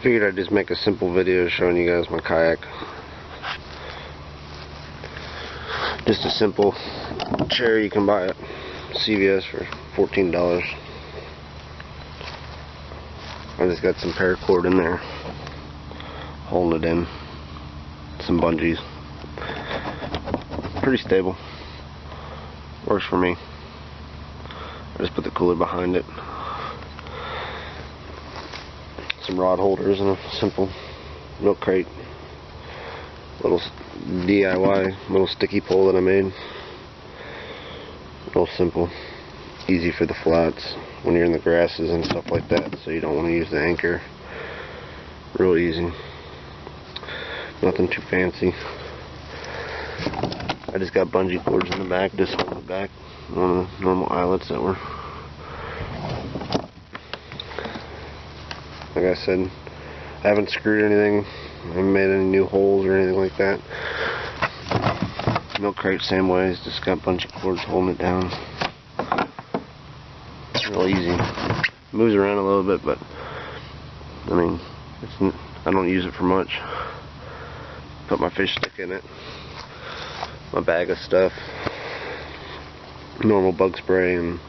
Figured I'd just make a simple video showing you guys my kayak. Just a simple chair you can buy at CVS for $14. I just got some paracord in there holding it in, some bungees. Pretty stable, works for me. I just put the cooler behind it, some rod holders, and a simple milk crate, little DIY little sticky pole that I made. Real simple, easy for the flats when you're in the grasses and stuff like that, so you don't want to use the anchor. Real easy, nothing too fancy. I just got bungee cords in the back, just hold the back, one of the normal eyelets that were, like I said, I haven't screwed anything, I haven't made any new holes or anything like that. Milk crate same way, just got bungee cords holding it down. Real easy. Moves around a little bit, but I mean, I don't use it for much. Put my fish stick in it, my bag of stuff, normal bug spray and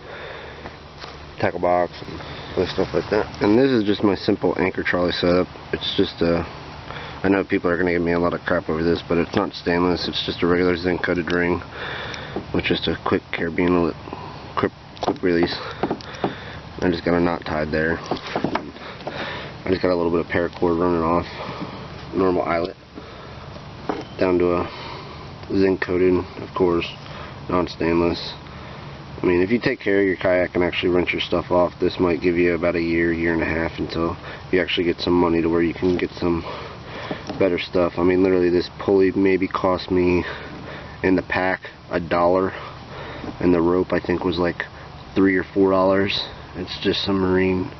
tackle box and other stuff like that. And this is just my simple anchor trolley setup. It's just I know people are going to give me a lot of crap over this, but it's not stainless. It's just a regular zinc coated ring with just a quick carabiner quick release. I just got a knot tied there. I just got a little bit of paracord running off, normal eyelet, down to a zinc coated, of course, non-stainless. I mean, if you take care of your kayak and actually rinse your stuff off, this might give you about a year and a half until you actually get some money to where you can get some better stuff. I mean, literally this pulley maybe cost me in the pack $1, and the rope I think was like $3 or $4. It's just some marine,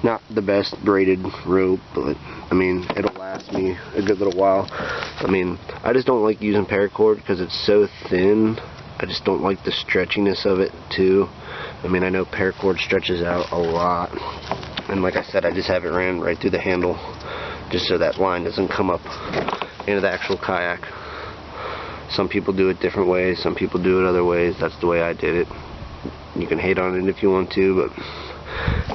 not the best braided rope, but I mean, it'll last me a good little while. I mean, I just don't like using paracord because it's so thin. I just don't like the stretchiness of it too. I mean, I know paracord stretches out a lot, and like I said, I just have it ran right through the handle just so that line doesn't come up into the actual kayak. Some people do it different ways, some people do it other ways. That's the way I did it. You can hate on it if you want to, but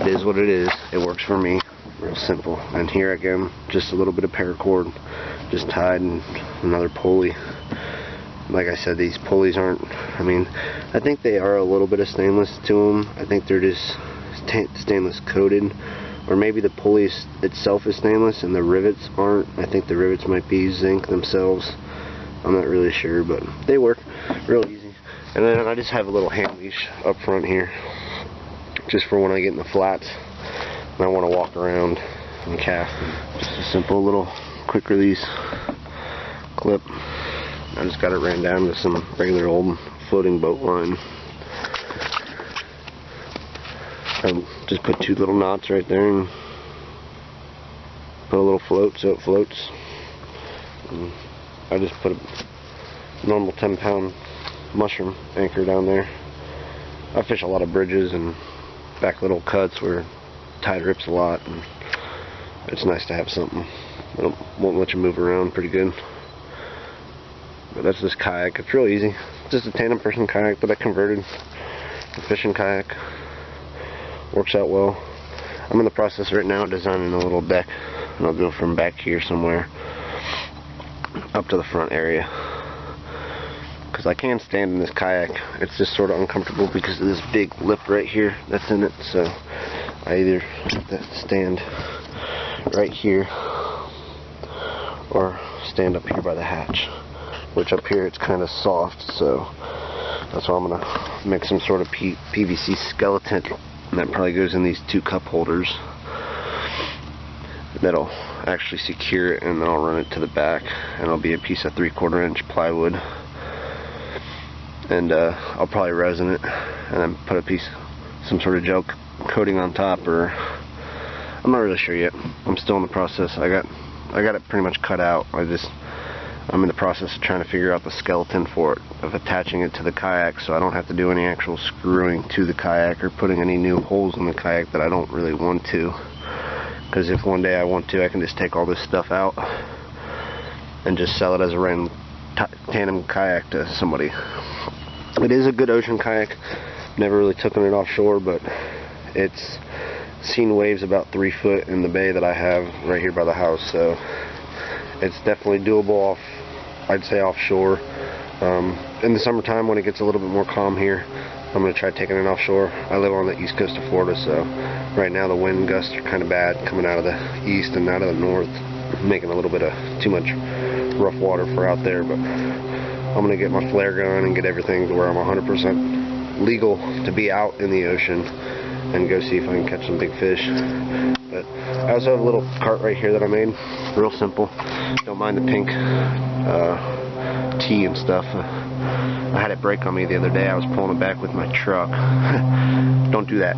it is what it is. It works for me. Real simple. And here again, just a little bit of paracord just tied and another pulley. Like I said, these pulleys aren't, I mean, I think they are a little bit of stainless to them. I think they're just stainless coated, or maybe the pulley itself is stainless and the rivets aren't. I think the rivets might be zinc themselves. I'm not really sure, but they work real easy. And then I just have a little hand leash up front here, just for when I get in the flats and I want to walk around and cast. Just a simple little quick release clip. I just got it ran down to some regular old floating boat line. I just put 2 little knots right there and put a little float so it floats. And I just put a normal 10-pound mushroom anchor down there. I fish a lot of bridges and back little cuts where tide rips a lot, and it's nice to have something that won't let you move around pretty good. But that's this kayak. It's real easy. It's just a tandem person kayak that I converted to fishing kayak. Works out well. I'm in the process right now of designing a little deck, and I'll go from back here somewhere up to the front area, because I can stand in this kayak. It's just sort of uncomfortable because of this big lip right here that's in it, so I either have to stand right here or stand up here by the hatch, which up here it's kind of soft, so that's why I'm going to make some sort of PVC skeleton, and that probably goes in these 2 cup holders. That'll actually secure it, and then I'll run it to the back, and it'll be a piece of 3/4 inch plywood, and I'll probably resin it and then put some sort of gel coating on top, or I'm not really sure yet. I'm still in the process. I got it pretty much cut out. I'm in the process of trying to figure out the skeleton for it, of attaching it to the kayak, so I don't have to do any actual screwing to the kayak or putting any new holes in the kayak that I don't really want to, because if one day I want to, I can just take all this stuff out and just sell it as a random tandem kayak to somebody. It is a good ocean kayak. Never really taken it offshore, but it's seen waves about 3 foot in the bay that I have right here by the house, so it's definitely doable I'd say offshore. In the summertime when it gets a little bit more calm here, I'm going to try taking it offshore. I live on the east coast of Florida, so right now the wind gusts are kind of bad coming out of the east and out of the north, making a little bit of too much rough water for out there, but I'm going to get my flare gun and get everything to where I'm 100% legal to be out in the ocean and go see if I can catch some big fish. But I also have a little cart right here that I made, real simple. Don't mind the pink tee and stuff. I had it break on me the other day. I was pulling it back with my truck. Don't do that.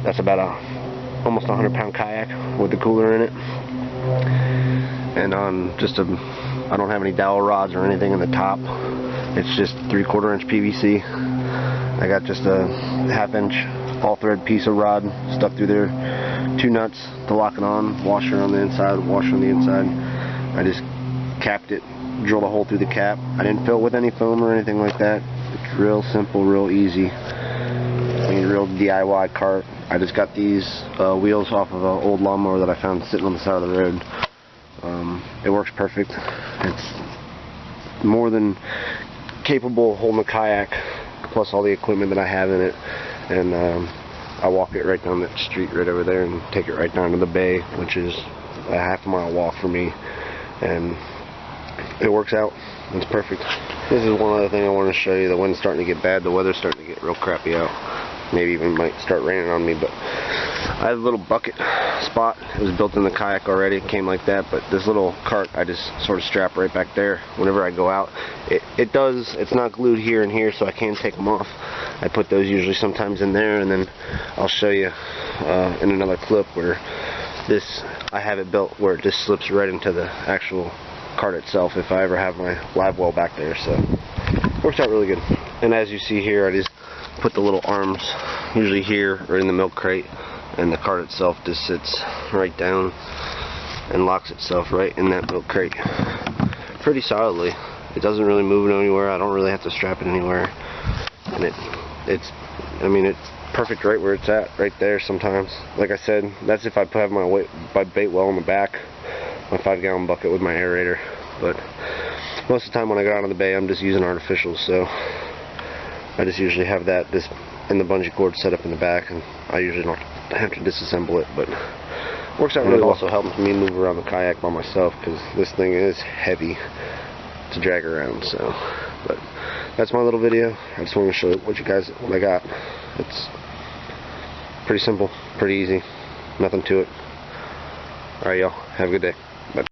That's about almost 100-pound kayak with the cooler in it. And on I don't have any dowel rods or anything in the top. It's just 3/4 inch PVC. I got just a 1/2 inch all thread piece of rod stuck through there, 2 nuts to lock it on, washer on the inside, washer on the inside. I just capped it, drilled a hole through the cap. I didn't fill it with any foam or anything like that. It's real simple, real easy. I mean, real DIY cart. I just got these wheels off of an old lawnmower that I found sitting on the side of the road. It works perfect. It's more than capable of holding a kayak, plus all the equipment that I have in it. And I walk it right down that street right over there and take it right down to the bay, which is a 1/2 mile walk for me. And it works out. It's perfect. This is one other thing I want to show you. The wind's starting to get bad. The weather's starting to get real crappy out. Maybe even might start raining on me, but I have a little bucket spot. It was built in the kayak already. It came like that, but this little cart I just sort of strap right back there whenever I go out. It's not glued here and here, so I can take them off. I put those usually sometimes in there, and then I'll show you in another clip where I have it built where it just slips right into the actual cart itself if I ever have my live well back there. So it works out really good. And as you see here, I just put the little arms usually here or in the milk crate, and the cart itself just sits right down and locks itself right in that milk crate pretty solidly. It doesn't really move anywhere. I don't really have to strap it anywhere, and it's perfect right where it's at, right there. Sometimes, like I said, that's if I have my bait well on the back, my 5-gallon bucket with my aerator. But most of the time when I go out on the bay, I'm just using artificials, so I just usually have that just in the bungee cord set up in the back, and I usually don't have to disassemble it, but it works out really well. It also helps me move around the kayak by myself, because this thing is heavy to drag around. So, but that's my little video. I just wanted to show what I got. It's pretty simple, pretty easy, nothing to it. Alright, y'all, have a good day. Bye.